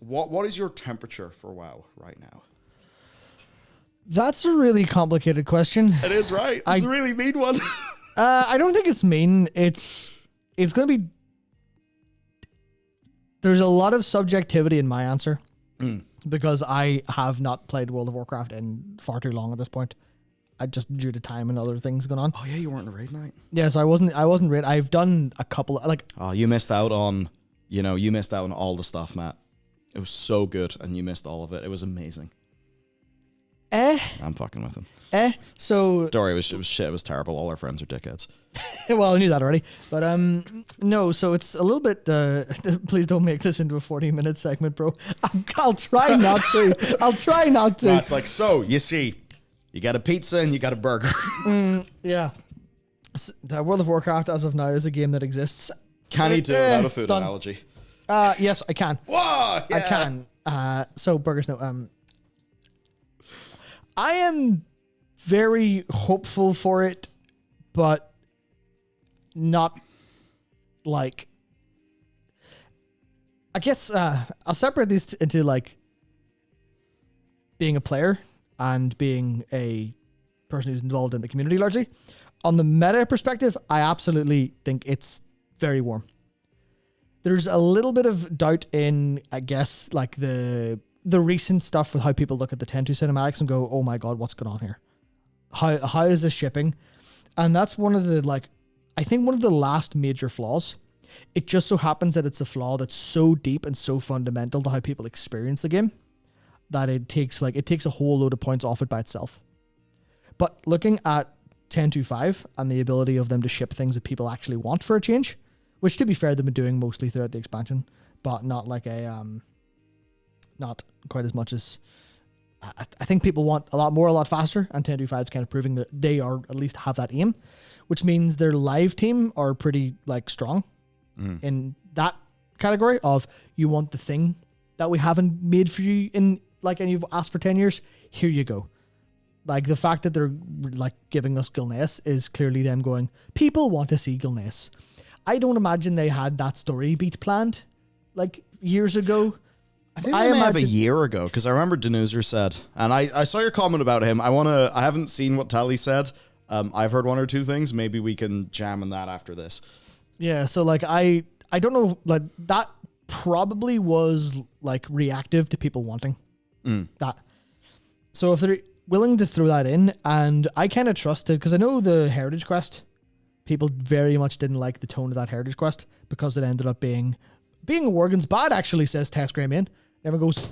What is your temperature for WoW right now? That's a really complicated question. It is, right? It's a really mean one. I don't think it's mean. It's going to be... There's a lot of subjectivity in my answer because I have not played World of Warcraft in far too long at this point. Just due to time and other things going on. Oh yeah, you weren't a raid night. Yeah, so I wasn't raid. I've done a couple of, Oh, you missed out on, all the stuff, Matt. It was so good, and you missed all of it. It was amazing. I'm fucking with him. So Dory, it was shit. It was terrible. All our friends are dickheads. well, I knew that already. But no, so it's a little bit please don't make this into a 40-minute segment, bro. I'll try not to. I'll try not to. That's like, so you see, you got a pizza and you got a burger. Yeah. World of Warcraft as of now is a game that exists. Can you do it without a food done. analogy? Yes, I can. Whoa, yeah. I can. So burgers, no. I am very hopeful for it, but not like... I guess I'll separate these into like being a player and being a person who's involved in the community largely. On the meta perspective, I absolutely think it's very warm. There's a little bit of doubt in, I guess, like the recent stuff with how people look at the 10.2 cinematics and go, oh my God, what's going on here? How is this shipping? And that's one of the, I think one of the last major flaws. It just so happens that it's a flaw that's so deep and so fundamental to how people experience the game that it takes a whole load of points off it by itself. But looking at 10.2.5 and the ability of them to ship things that people actually want for a change, which to be fair, they've been doing mostly throughout the expansion, but not like not quite as much as I think people want a lot more, a lot faster, and 10.2.5 is kind of proving that they are at least have that aim, which means their live team are pretty strong in that category of you want the thing that we haven't made for you and you've asked for 10 years, here you go. The fact that they're giving us Gilneas is clearly them going, people want to see Gilneas. I don't imagine they had that story beat planned years ago. I think they may have a year ago, because I remember Denuser said, and I saw your comment about him. I haven't seen what Tally said. I've heard one or two things. Maybe we can jam on that after this. Yeah, so I don't know, that probably was reactive to people wanting that. So if they're willing to throw that in, and I kind of trusted, because I know the Heritage Quest, people very much didn't like the tone of that Heritage Quest because it ended up being a Worgen's bad, actually, says Tess Graham. Everyone goes,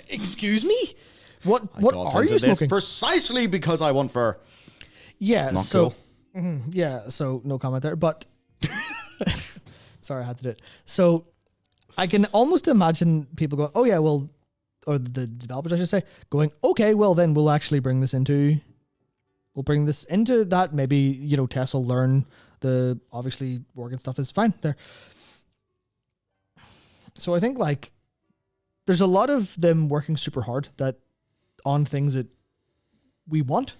excuse me? What are you smoking? Precisely because I want fur. Yeah, Not so... cool. Yeah, so no comment there, but... Sorry, I had to do it. So I can almost imagine people going, oh yeah, well... Or the developers, I should say, going, okay, well then we'll actually bring this into... We'll bring this into that. Maybe, Tess will learn the... Obviously, Worgen stuff is fine there. So I think, there's a lot of them working super hard on things that we want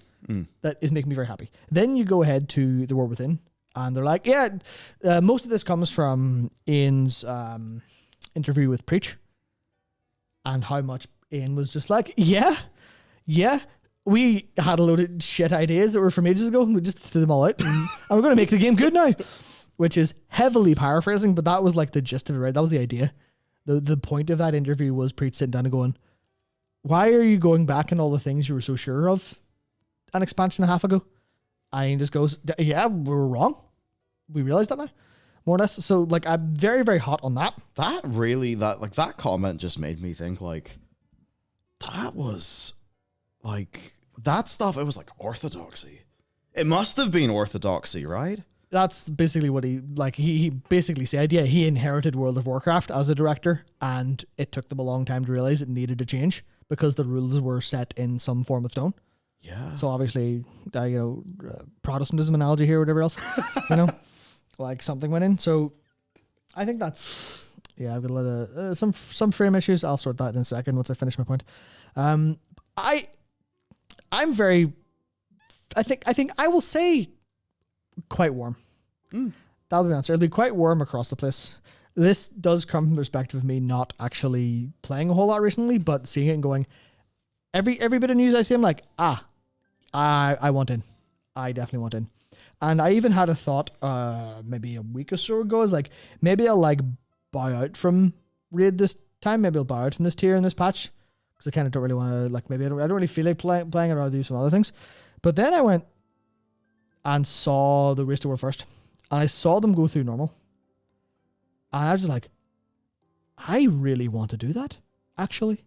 that is making me very happy. Then you go ahead to The War Within, and they're like, yeah, most of this comes from Ian's interview with Preach, and how much Ian was just like, yeah, we had a load of shit ideas that were from ages ago, and we just threw them all out, and we're going to make the game good now, which is heavily paraphrasing, but that was the gist of it, right? That was the idea. The point of that interview was Preach sitting down and going, why are you going back on all the things you were so sure of an expansion and a half ago? And he just goes, yeah, we were wrong. We realized that now, more or less. So I'm very, very hot on that. That comment just made me think that was that stuff. It was orthodoxy. It must have been orthodoxy, right? That's basically what he basically said. Yeah, he inherited World of Warcraft as a director, and it took them a long time to realize it needed to change because the rules were set in some form of stone. Yeah. So obviously, Protestantism analogy here, whatever else, something went in. So I think that's, I've got a lot of some frame issues. I'll sort that in a second once I finish my point. I'm very, I think I will say quite warm. That'll be the answer. It'll be quite warm across the place. this does come from the perspective of me not actually playing a whole lot recently, but seeing it and going, every bit of news I see, I'm like, I want in. I definitely want in. And I even had a thought, maybe a week or so ago, is like, maybe I'll like buy out from Raid this time. Maybe I'll buy out from this tier in this patch. Because I kind of don't really want to, like, maybe I don't really feel like playing. I'd rather do some other things. But then I went and saw the Race to World first. And I saw them go through normal. And I was just like, I really want to do that, actually.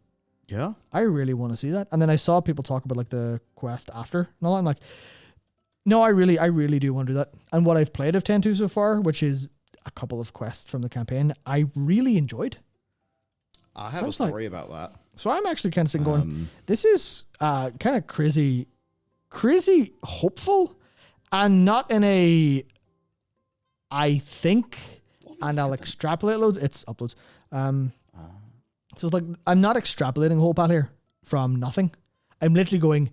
Yeah. I really want to see that. And then I saw people talk about like the quest after and all that. I'm like, no, I really do want to do that. And what I've played of 10-2 so far, which is a couple of quests from the campaign, I really enjoyed. I have a story about that. So I'm actually kind of sitting going, this is kind of crazy hopeful, and not in a, I think, and I'll extrapolate loads. It's uploads. So it's like, I'm not extrapolating a whole path here from nothing. I'm literally going,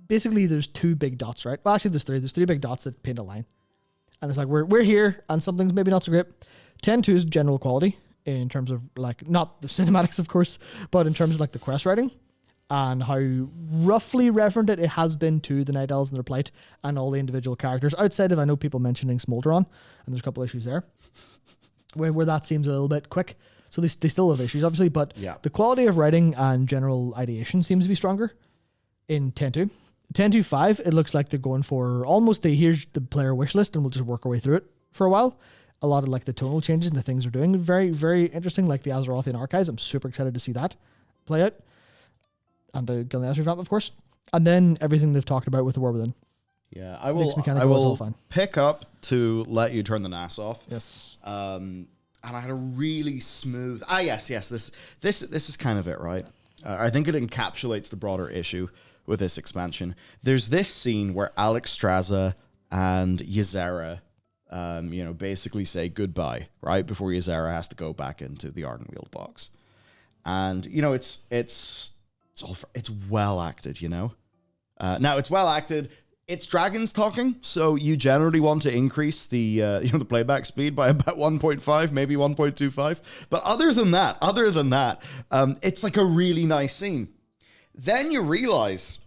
basically there's two big dots, right? Well, actually there's three. There's three big dots that paint a line. And it's like, we're here and something's maybe not so great. 10-2's general quality in terms of like, not the cinematics, of course, but in terms of like the quest writing and how roughly referent it has been to the Night Elves and their plight and all the individual characters, outside of, I know people mentioning Smolderon, and there's a couple issues there where that seems a little bit quick. So they still have issues, obviously, but the quality of writing and general ideation seems to be stronger in 10-2. 10-2-5, it looks like they're going for almost here's the player wish list and we'll just work our way through it for a while. A lot of like the tonal changes and the things they're doing, very, very interesting, like the Azerothian Archives. I'm super excited to see that play out. And the Gilneas revamp, of course. And then everything they've talked about with the War Within. Yeah, I will pick up to let you turn the NAS off. Yes. And I had a really smooth... yes. This is kind of it, right? I think it encapsulates the broader issue with this expansion. There's this scene where Alexstrasza and Ysera, basically say goodbye, right? Before Ysera has to go back into the Ardenweald box. And, it's well acted, now, it's well acted... It's dragons talking, so you generally want to increase the the playback speed by about 1.5, maybe 1.25. But other than that, it's like a really nice scene. Then you realize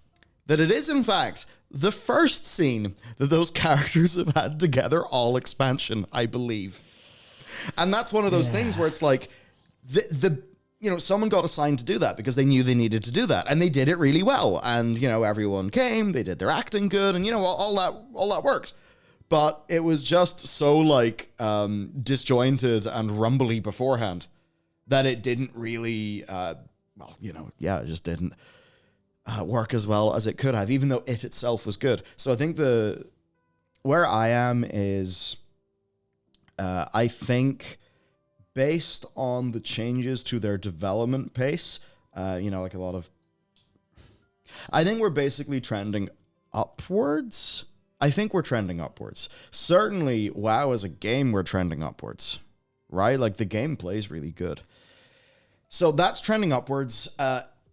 that it is, in fact, the first scene that those characters have had together all expansion, I believe. And that's one of those things where it's like someone got assigned to do that because they knew they needed to do that, and they did it really well. And everyone came, they did their acting good, and all that worked. But it was just so like disjointed and rumbly beforehand that it didn't really, it just didn't work as well as it could have, even though it itself was good. So I think where I am is, I think, based on the changes to their development pace, like a lot of... I think we're basically trending upwards. Certainly, WoW as a game, we're trending upwards, right? Like, the gameplay is really good. So that's trending upwards.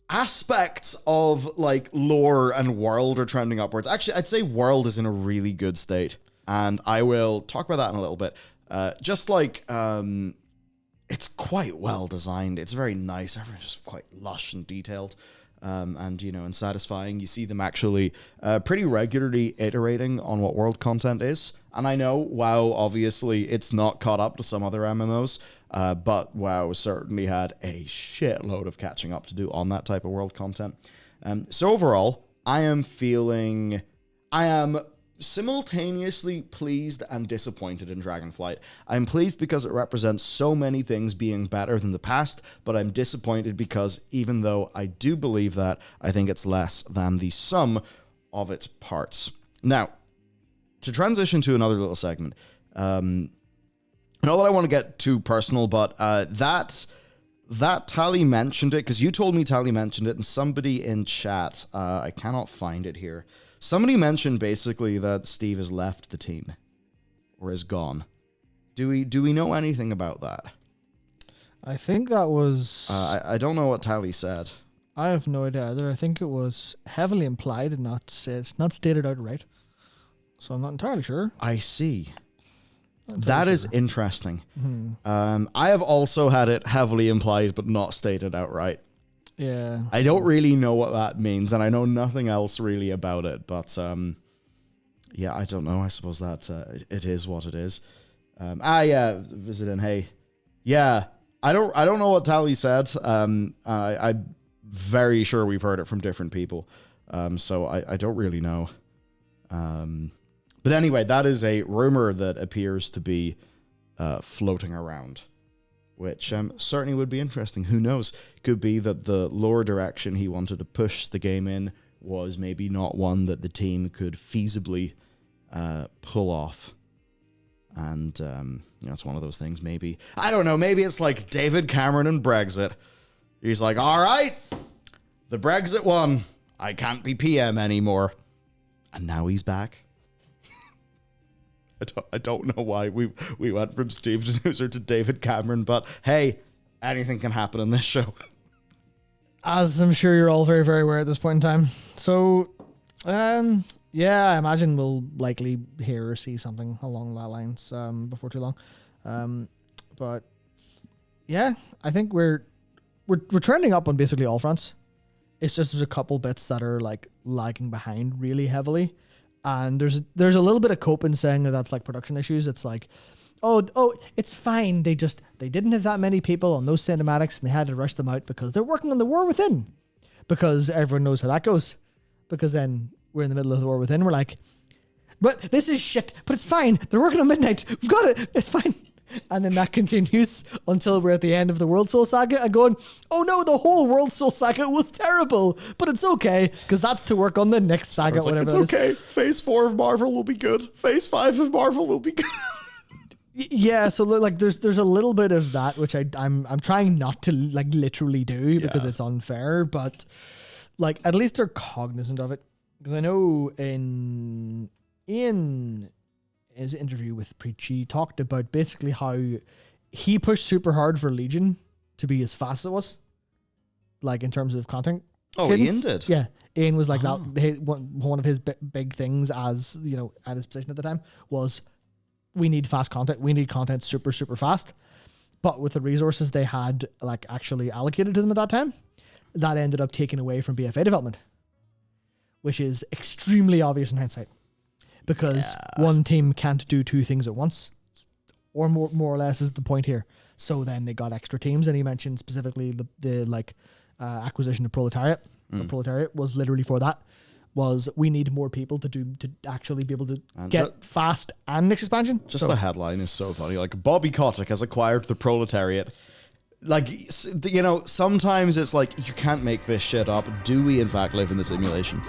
Aspects of, like, lore and world are trending upwards. Actually, I'd say world is in a really good state, and I will talk about that in a little bit. It's quite well designed. It's very nice. Everyone's just quite lush and detailed, and satisfying. You see them actually pretty regularly iterating on what world content is. And I know WoW, obviously, it's not caught up to some other MMOs, but WoW certainly had a shitload of catching up to do on that type of world content. So overall, I am simultaneously pleased and disappointed in Dragonflight. I'm pleased because it represents so many things being better than the past, but I'm disappointed because even though I do believe that, I think it's less than the sum of its parts. Now, to transition to another little segment, not that I want to get too personal, but that Tally mentioned it, because you told me Tally mentioned it, and somebody in chat, I cannot find it here, somebody mentioned basically that Steve has left the team or is gone. Do we know anything about that? I think that was... I don't know what Tally said. I have no idea either. I think it was heavily implied and not stated outright. So I'm not entirely sure. I see. That is interesting. I have also had it heavily implied but not stated outright. Yeah. I don't really know what that means, and I know nothing else really about it, but yeah, I don't know. I suppose that it is what it is. Yeah, visiting. Hey, yeah, I don't know what Tally said. I'm very sure we've heard it from different people. So I don't really know. But anyway, that is a rumor that appears to be floating around, which certainly would be interesting. Who knows? Could be that the lore direction he wanted to push the game in was maybe not one that the team could feasibly pull off. And, it's one of those things, maybe. I don't know, maybe it's like David Cameron and Brexit. He's like, all right, the Brexit won. I can't be PM anymore. And now he's back. I don't know why we went from Steve Denuser to David Cameron, but hey, anything can happen in this show. As I'm sure you're all very, very aware at this point in time. So, yeah, I imagine we'll likely hear or see something along that lines before too long. But yeah, I think we're trending up on basically all fronts. It's just there's a couple bits that are like lagging behind really heavily. And there's a little bit of coping saying that's like production issues. It's like, oh, it's fine. They didn't have that many people on those cinematics and they had to rush them out because they're working on the War Within. Because everyone knows how that goes. Because then we're in the middle of the War Within. We're like, but this is shit, but it's fine. They're working on Midnight. We've got it. It's fine. And then that continues until we're at the end of the World Soul Saga and going, oh no, the whole World Soul Saga was terrible, but it's okay because that's to work on the next saga. Whatever. It's okay. Phase 4 of Marvel will be good. Phase 5 of Marvel will be good. Yeah, so like there's a little bit of that which I'm trying not to like literally do because it's unfair, but like at least they're cognizant of it. Because I know in his interview with Preach, he talked about basically how he pushed super hard for Legion to be as fast as it was, like in terms of content. Oh, Ian did? Yeah. Ian was like that. One of his big things as, at his position at the time was we need fast content. We need content super, super fast. But with the resources they had like actually allocated to them at that time, that ended up taking away from BFA development, which is extremely obvious in hindsight. Because one team can't do two things at once, or more or less is the point here. So then they got extra teams, and he mentioned specifically the acquisition of Proletariat. The Proletariat was literally for that. Was we need more people to actually be able to get fast and next expansion. Just the headline is so funny. Like Bobby Kotick has acquired the Proletariat. Like, sometimes it's like you can't make this shit up. Do we in fact live in the simulation?